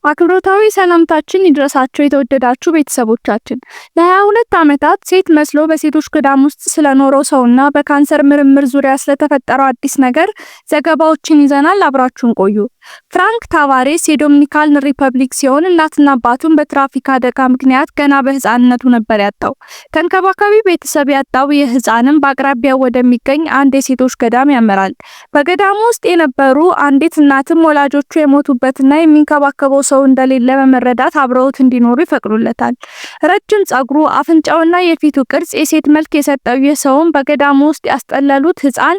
አክብሮታዊ ሰላምታችን ይድረሳችሁ የተወደዳችሁ ቤተሰቦቻችን። ለ22 ዓመታት ሴት መስሎ በሴቶች ገዳም ውስጥ ስለኖረው ሰውና በካንሰር ምርምር ዙሪያ ስለተፈጠረው አዲስ ነገር ዘገባዎችን ይዘናል። አብራችሁን ቆዩ። ፍራንክ ታቫሬስ የዶሚኒካን ሪፐብሊክ ሲሆን እናትና አባቱን በትራፊክ አደጋ ምክንያት ገና በህፃንነቱ ነበር ያጣው። ተንከባካቢ ቤተሰብ ያጣው ይህ ህፃንም በአቅራቢያው ወደሚገኝ አንድ የሴቶች ገዳም ያመራል። በገዳሙ ውስጥ የነበሩ አንዲት እናትም ወላጆቹ የሞቱበትና የሚንከባከበው ሰው እንደሌለ በመረዳት አብረውት እንዲኖሩ ይፈቅዱለታል። ረጅም ጸጉሩ፣ አፍንጫውና የፊቱ ቅርጽ የሴት መልክ የሰጠው ይህ ሰውም በገዳሙ ውስጥ ያስጠለሉት ህፃን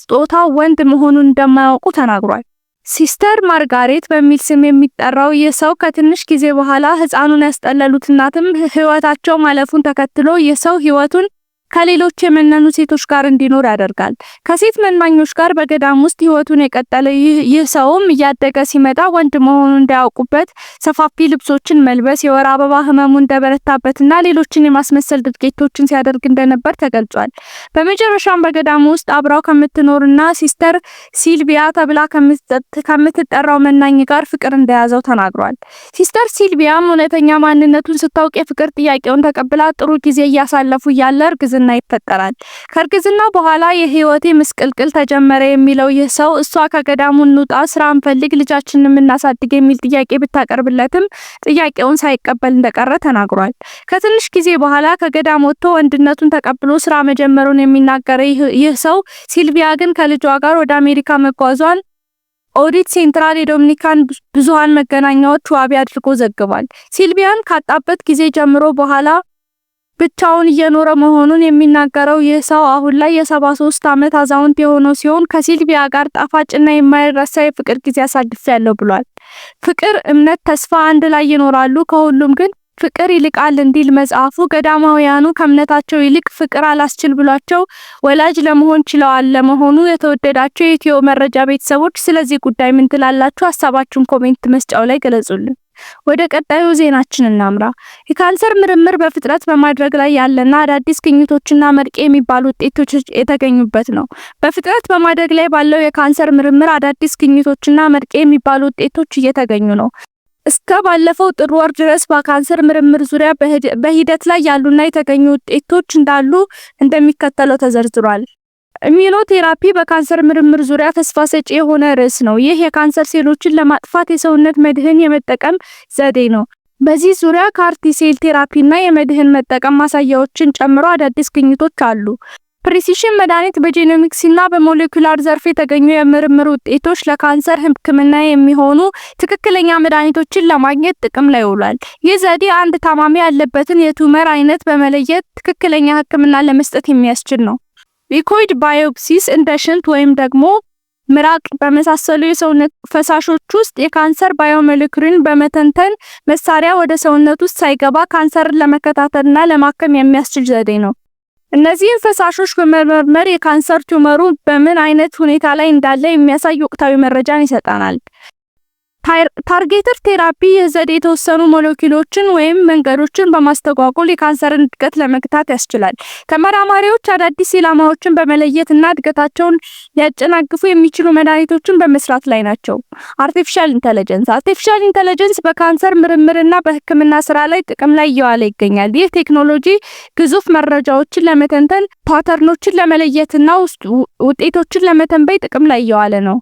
ጾታው ወንድ መሆኑን እንደማያውቁ ተናግሯል። ሲስተር ማርጋሬት በሚል ስም የሚጠራው ይህ ሰው ከትንሽ ጊዜ በኋላ ህፃኑን ያስጠለሉት እናትም ህይወታቸው ማለፉን ተከትሎ ይህ ሰው ህይወቱን ከሌሎች የመነኑ ሴቶች ጋር እንዲኖር ያደርጋል። ከሴት መንማኞች ጋር በገዳም ውስጥ ህይወቱን የቀጠለ ይህ ሰውም እያደገ ሲመጣ ወንድ መሆኑን እንዳያውቁበት ሰፋፊ ልብሶችን መልበስ፣ የወር አበባ ህመሙ እንደበረታበትና ሌሎችን የማስመሰል ድርጊቶችን ሲያደርግ እንደነበር ተገልጿል። በመጨረሻም በገዳም ውስጥ አብራው ከምትኖርና ሲስተር ሲልቪያ ተብላ ከምትጠራው መናኝ ጋር ፍቅር እንደያዘው ተናግሯል። ሲስተር ሲልቪያም እውነተኛ ማንነቱን ስታውቅ የፍቅር ጥያቄውን ተቀብላ ጥሩ ጊዜ እያሳለፉ እያለ እርግዝና ይፈጠራል። ከእርግዝና በኋላ የህይወቴ ምስቅልቅል ተጀመረ የሚለው ይህ ሰው እሷ ከገዳሙ እንውጣ፣ ስራ እንፈልግ፣ ልጃችንን እናሳድግ የሚል ጥያቄ ብታቀርብለትም ጥያቄውን ሳይቀበል እንደቀረ ተናግሯል። ከትንሽ ጊዜ በኋላ ከገዳም ወጥቶ ወንድነቱን ተቀብሎ ስራ መጀመሩን የሚናገረው ይህ ሰው ሲልቪያ ግን ከልጇ ጋር ወደ አሜሪካ መጓዟን ኦዲት ሴንትራል የዶሚኒካን ብዙሃን መገናኛዎች ዋቢ አድርጎ ዘግቧል። ሲልቪያን ካጣበት ጊዜ ጀምሮ በኋላ ብቻውን እየኖረ መሆኑን የሚናገረው ይህ ሰው አሁን ላይ የ73 ዓመት አዛውንት የሆነው ሲሆን ከሲልቪያ ጋር ጣፋጭና የማይረሳ የፍቅር ጊዜ አሳልፌያለሁ ብሏል። ፍቅር፣ እምነት፣ ተስፋ አንድ ላይ ይኖራሉ። ከሁሉም ግን ፍቅር ይልቃል እንዲል መጽሐፉ ገዳማውያኑ ከእምነታቸው ይልቅ ፍቅር አላስችል ብሏቸው ወላጅ ለመሆን ችለዋል። ለመሆኑ የተወደዳቸው የኢትዮ መረጃ ቤተሰቦች ስለዚህ ጉዳይ ምን ትላላችሁ? ሀሳባችሁን ኮሜንት መስጫው ላይ ገለጹልን። ወደ ቀጣዩ ዜናችን እናምራ። የካንሰር ምርምር በፍጥነት በማድረግ ላይ ያለና አዳዲስ ግኝቶችና መርቄ የሚባሉ ውጤቶች የተገኙበት ነው። በፍጥነት በማድረግ ላይ ባለው የካንሰር ምርምር አዳዲስ ግኝቶችና መርቄ የሚባሉ ውጤቶች እየተገኙ ነው። እስከ ባለፈው ጥር ወር ድረስ በካንሰር ምርምር ዙሪያ በሂደት ላይ ያሉና የተገኙ ውጤቶች እንዳሉ እንደሚከተለው ተዘርዝሯል። ኢሚዩኖቴራፒ በካንሰር ምርምር ዙሪያ ተስፋ ሰጪ የሆነ ርዕስ ነው። ይህ የካንሰር ሴሎችን ለማጥፋት የሰውነት መድህን የመጠቀም ዘዴ ነው። በዚህ ዙሪያ ካርቲ ሴል ቴራፒና የመድህን መጠቀም ማሳያዎችን ጨምሮ አዳዲስ ግኝቶች አሉ። ፕሪሲሽን መድኃኒት በጄኖሚክስና በሞሌኩላር ዘርፍ የተገኙ የምርምር ውጤቶች ለካንሰር ሕክምና የሚሆኑ ትክክለኛ መድኃኒቶችን ለማግኘት ጥቅም ላይ ውሏል። ይህ ዘዴ አንድ ታማሚ ያለበትን የቱመር አይነት በመለየት ትክክለኛ ሕክምና ለመስጠት የሚያስችል ነው። ሊኩዊድ ባዮፕሲስ እንደ ሽንት ወይም ደግሞ ምራቅ በመሳሰሉ የሰውነት ፈሳሾች ውስጥ የካንሰር ባዮሞሌኩልን በመተንተን መሳሪያ ወደ ሰውነት ውስጥ ሳይገባ ካንሰርን ለመከታተልና ለማከም የሚያስችል ዘዴ ነው። እነዚህን ፈሳሾች በመመርመር የካንሰር ቱመሩ በምን አይነት ሁኔታ ላይ እንዳለ የሚያሳይ ወቅታዊ መረጃን ይሰጣናል። ታርጌትድ ቴራፒ የዘዴ የተወሰኑ ሞሌኪውሎችን ወይም መንገዶችን በማስተጓጎል የካንሰርን እድገት ለመግታት ያስችላል። ተመራማሪዎች አዳዲስ ኢላማዎችን በመለየትና እድገታቸውን ሊያጨናግፉ የሚችሉ መድኃኒቶችን በመስራት ላይ ናቸው። አርቲፊሻል ኢንተለጀንስ በካንሰር ምርምርና በሕክምና ስራ ላይ ጥቅም ላይ እየዋለ ይገኛል። ይህ ቴክኖሎጂ ግዙፍ መረጃዎችን ለመተንተን፣ ፓተርኖችን ለመለየትና ውጤቶችን ለመተንበይ ጥቅም ላይ እየዋለ ነው።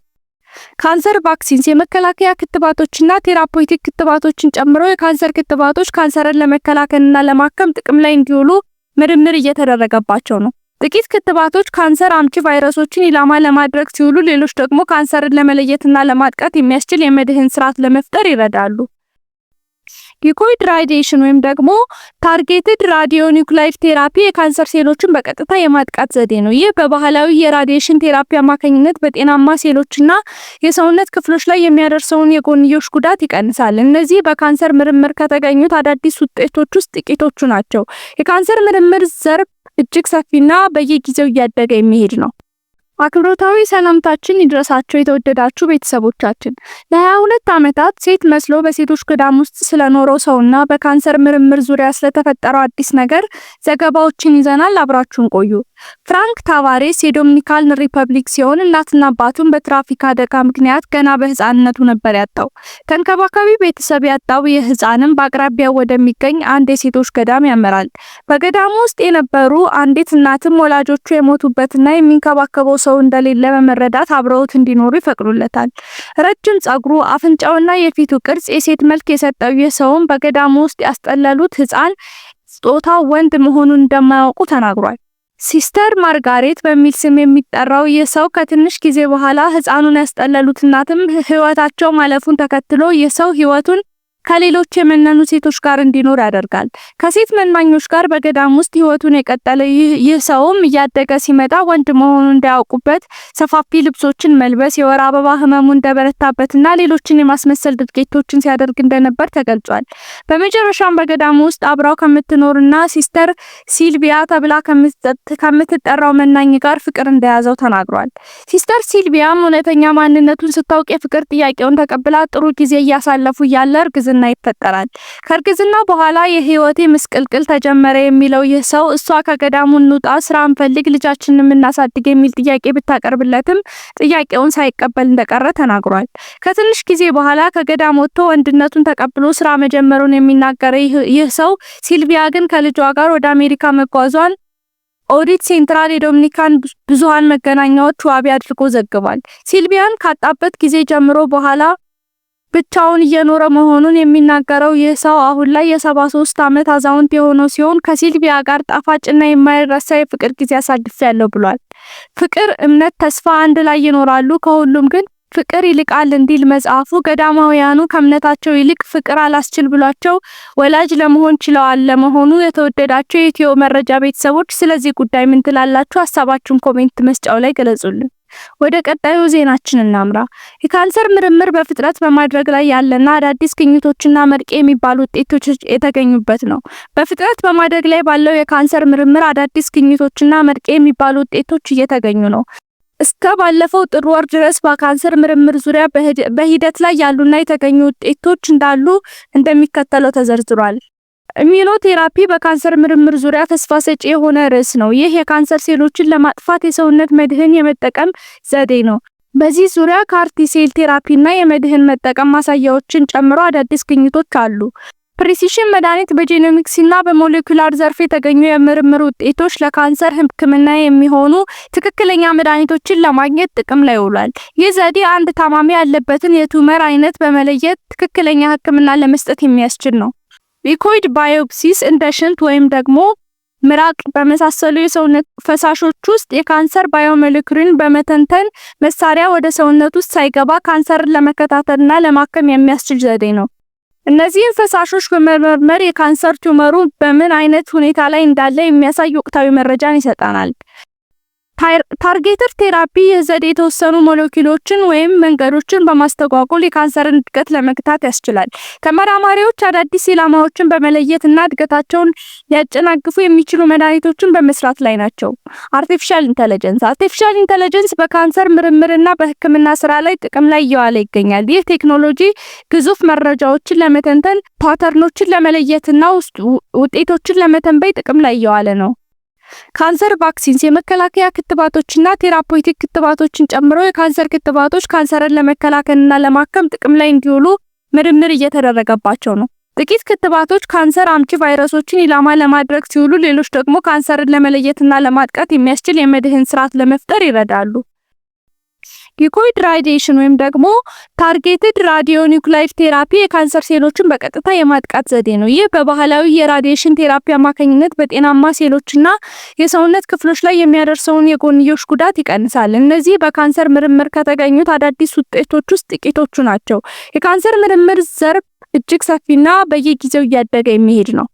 ካንሰር ቫክሲንስ የመከላከያ ክትባቶችና ቴራፖቲክ ክትባቶችን ጨምሮ የካንሰር ክትባቶች ካንሰርን ለመከላከልና ለማከም ጥቅም ላይ እንዲውሉ ምርምር እየተደረገባቸው ነው። ጥቂት ክትባቶች ካንሰር አምጪ ቫይረሶችን ኢላማ ለማድረግ ሲውሉ፣ ሌሎች ደግሞ ካንሰርን ለመለየትና ለማጥቃት የሚያስችል የመድህን ስርዓት ለመፍጠር ይረዳሉ። ሊኩዊድ ራዲዬሽን ወይም ደግሞ ታርጌትድ ራዲዮኒውክላይድ ቴራፒ የካንሰር ሴሎችን በቀጥታ የማጥቃት ዘዴ ነው። ይህ በባህላዊ የራዲዬሽን ቴራፒ አማካኝነት በጤናማ ሴሎችና የሰውነት ክፍሎች ላይ የሚያደርሰውን የጎንዮሽ ጉዳት ይቀንሳል። እነዚህ በካንሰር ምርምር ከተገኙት አዳዲስ ውጤቶች ውስጥ ጥቂቶቹ ናቸው። የካንሰር ምርምር ዘርፍ እጅግ ሰፊና በየጊዜው እያደገ የሚሄድ ነው። አክብሮታዊ ሰላምታችን ይድረሳችሁ የተወደዳችሁ ቤተሰቦቻችን። ለ22 ዓመታት ሴት መስሎ በሴቶች ገዳም ውስጥ ስለኖረው ሰውና በካንሰር ምርምር ዙሪያ ስለተፈጠረው አዲስ ነገር ዘገባዎችን ይዘናል። አብራችሁን ቆዩ። ፍራንክ ታቫሬስ የዶሚኒካን ሪፐብሊክ ሲሆን እናትና አባቱን በትራፊክ አደጋ ምክንያት ገና በህፃንነቱ ነበር ያጣው። ተንከባካቢ ቤተሰብ ያጣው ይህ ህፃንም በአቅራቢያው ወደሚገኝ አንድ የሴቶች ገዳም ያመራል። በገዳሙ ውስጥ የነበሩ አንዲት እናትም ወላጆቹ የሞቱበትና የሚንከባከበው ሰው እንደሌለ በመረዳት አብረውት እንዲኖሩ ይፈቅዱለታል። ረጅም ጸጉሩ፣ አፍንጫውና የፊቱ ቅርጽ የሴት መልክ የሰጠው ይህ ሰውም በገዳሙ ውስጥ ያስጠለሉት ህፃን ጾታው ወንድ መሆኑን እንደማያውቁ ተናግሯል። ሲስተር ማርጋሬት በሚል ስም የሚጠራው ይህ ሰው ከትንሽ ጊዜ በኋላ ህፃኑን ያስጠለሉት እናትም ህይወታቸው ማለፉን ተከትሎ ይህ ሰው ህይወቱን ከሌሎች የመነኑ ሴቶች ጋር እንዲኖር ያደርጋል። ከሴት መናኞች ጋር በገዳም ውስጥ ህይወቱን የቀጠለ ይህ ሰውም እያደገ ሲመጣ ወንድ መሆኑን እንዳያውቁበት ሰፋፊ ልብሶችን መልበስ፣ የወር አበባ ህመሙ እንደበረታበትና ሌሎችን የማስመሰል ድርጊቶችን ሲያደርግ እንደነበር ተገልጿል። በመጨረሻም በገዳሙ ውስጥ አብራው ከምትኖርና ሲስተር ሲልቪያ ተብላ ከምትጠራው መናኝ ጋር ፍቅር እንደያዘው ተናግሯል። ሲስተር ሲልቪያም እውነተኛ ማንነቱን ስታውቅ የፍቅር ጥያቄውን ተቀብላ ጥሩ ጊዜ እያሳለፉ እያለ እርግዝና ይፈጠራል። ከእርግዝና በኋላ የህይወቴ ምስቅልቅል ተጀመረ የሚለው ይህ ሰው እሷ ከገዳሙ እንውጣ፣ ስራ እንፈልግ፣ ልጃችንን እናሳድግ የሚል ጥያቄ ብታቀርብለትም ጥያቄውን ሳይቀበል እንደቀረ ተናግሯል። ከትንሽ ጊዜ በኋላ ከገዳም ወጥቶ ወንድነቱን ተቀብሎ ስራ መጀመሩን የሚናገረው ይህ ሰው ሲልቪያ ግን ከልጇ ጋር ወደ አሜሪካ መጓዟን ኦዲት ሴንትራል የዶሚኒካን ብዙሃን መገናኛዎች ዋቢ አድርጎ ዘግቧል። ሲልቪያን ካጣበት ጊዜ ጀምሮ በኋላ ብቻውን እየኖረ መሆኑን የሚናገረው ይህ ሰው አሁን ላይ የ73 ዓመት አዛውንት የሆነው ሲሆን ከሲልቪያ ጋር ጣፋጭና የማይረሳ የፍቅር ጊዜ አሳልፌያለሁ ብሏል። ፍቅር፣ እምነት፣ ተስፋ አንድ ላይ ይኖራሉ፣ ከሁሉም ግን ፍቅር ይልቃል እንዲል መጽሐፉ ገዳማውያኑ ከእምነታቸው ይልቅ ፍቅር አላስችል ብሏቸው ወላጅ ለመሆን ችለዋል። ለመሆኑ የተወደዳቸው የኢትዮ መረጃ ቤተሰቦች ስለዚህ ጉዳይ ምን ትላላችሁ? ሀሳባችሁን ኮሜንት መስጫው ላይ ገለጹልን። ወደ ቀጣዩ ዜናችን እናምራ። የካንሰር ምርምር በፍጥነት በማድረግ ላይ ያለና አዳዲስ ግኝቶችና መርቄ የሚባሉ ውጤቶች የተገኙበት ነው። በፍጥነት በማድረግ ላይ ባለው የካንሰር ምርምር አዳዲስ ግኝቶችና መርቄ የሚባሉ ውጤቶች እየተገኙ ነው። እስከ ባለፈው ጥር ወር ድረስ በካንሰር ምርምር ዙሪያ በሂደት ላይ ያሉና የተገኙ ውጤቶች እንዳሉ እንደሚከተለው ተዘርዝሯል። ኢሚዩኖቴራፒ በካንሰር ምርምር ዙሪያ ተስፋ ሰጪ የሆነ ርዕስ ነው። ይህ የካንሰር ሴሎችን ለማጥፋት የሰውነት መድህን የመጠቀም ዘዴ ነው። በዚህ ዙሪያ ካርቲ ሴል ቴራፒና የመድህን መጠቀም ማሳያዎችን ጨምሮ አዳዲስ ግኝቶች አሉ። ፕሪሲሽን መድኃኒት በጄኖሚክስና በሞሌኩላር ዘርፍ የተገኙ የምርምር ውጤቶች ለካንሰር ሕክምና የሚሆኑ ትክክለኛ መድኃኒቶችን ለማግኘት ጥቅም ላይ ውሏል። ይህ ዘዴ አንድ ታማሚ ያለበትን የቱመር አይነት በመለየት ትክክለኛ ሕክምና ለመስጠት የሚያስችል ነው። ሊኩዊድ ባዮፕሲስ እንደ ሽንት ወይም ደግሞ ምራቅ በመሳሰሉ የሰውነት ፈሳሾች ውስጥ የካንሰር ባዮሞሌኩልን በመተንተን መሳሪያ ወደ ሰውነት ውስጥ ሳይገባ ካንሰርን ለመከታተልና ለማከም የሚያስችል ዘዴ ነው። እነዚህን ፈሳሾች በመመርመር የካንሰር ቱመሩ በምን አይነት ሁኔታ ላይ እንዳለ የሚያሳይ ወቅታዊ መረጃን ይሰጣናል። ታርጌትድ ቴራፒ የዘዴ የተወሰኑ ሞሌኪውሎችን ወይም መንገዶችን በማስተጓጎል የካንሰርን እድገት ለመግታት ያስችላል። ተመራማሪዎች አዳዲስ ኢላማዎችን በመለየትና እድገታቸውን ሊያጨናግፉ የሚችሉ መድኃኒቶችን በመስራት ላይ ናቸው። አርቲፊሻል ኢንተለጀንስ በካንሰር ምርምርና በሕክምና ስራ ላይ ጥቅም ላይ እየዋለ ይገኛል። ይህ ቴክኖሎጂ ግዙፍ መረጃዎችን ለመተንተን፣ ፓተርኖችን ለመለየትና ውጤቶችን ለመተንበይ ጥቅም ላይ እየዋለ ነው። ካንሰር ቫክሲንስ የመከላከያ ክትባቶችና ቴራፖቲክ ክትባቶችን ጨምሮ የካንሰር ክትባቶች ካንሰርን ለመከላከልና ለማከም ጥቅም ላይ እንዲውሉ ምርምር እየተደረገባቸው ነው። ጥቂት ክትባቶች ካንሰር አምጪ ቫይረሶችን ኢላማ ለማድረግ ሲውሉ፣ ሌሎች ደግሞ ካንሰርን ለመለየትና ለማጥቃት የሚያስችል የመድህን ስርዓት ለመፍጠር ይረዳሉ። ሊኩዊድ ራዲዬሽን ወይም ደግሞ ታርጌትድ ራዲዮኒኩላይድ ቴራፒ የካንሰር ሴሎችን በቀጥታ የማጥቃት ዘዴ ነው። ይህ በባህላዊ የራዲዬሽን ቴራፒ አማካኝነት በጤናማ ሴሎችና የሰውነት ክፍሎች ላይ የሚያደርሰውን የጎንዮሽ ጉዳት ይቀንሳል። እነዚህ በካንሰር ምርምር ከተገኙት አዳዲስ ውጤቶች ውስጥ ጥቂቶቹ ናቸው። የካንሰር ምርምር ዘርፍ እጅግ ሰፊና በየጊዜው እያደገ የሚሄድ ነው።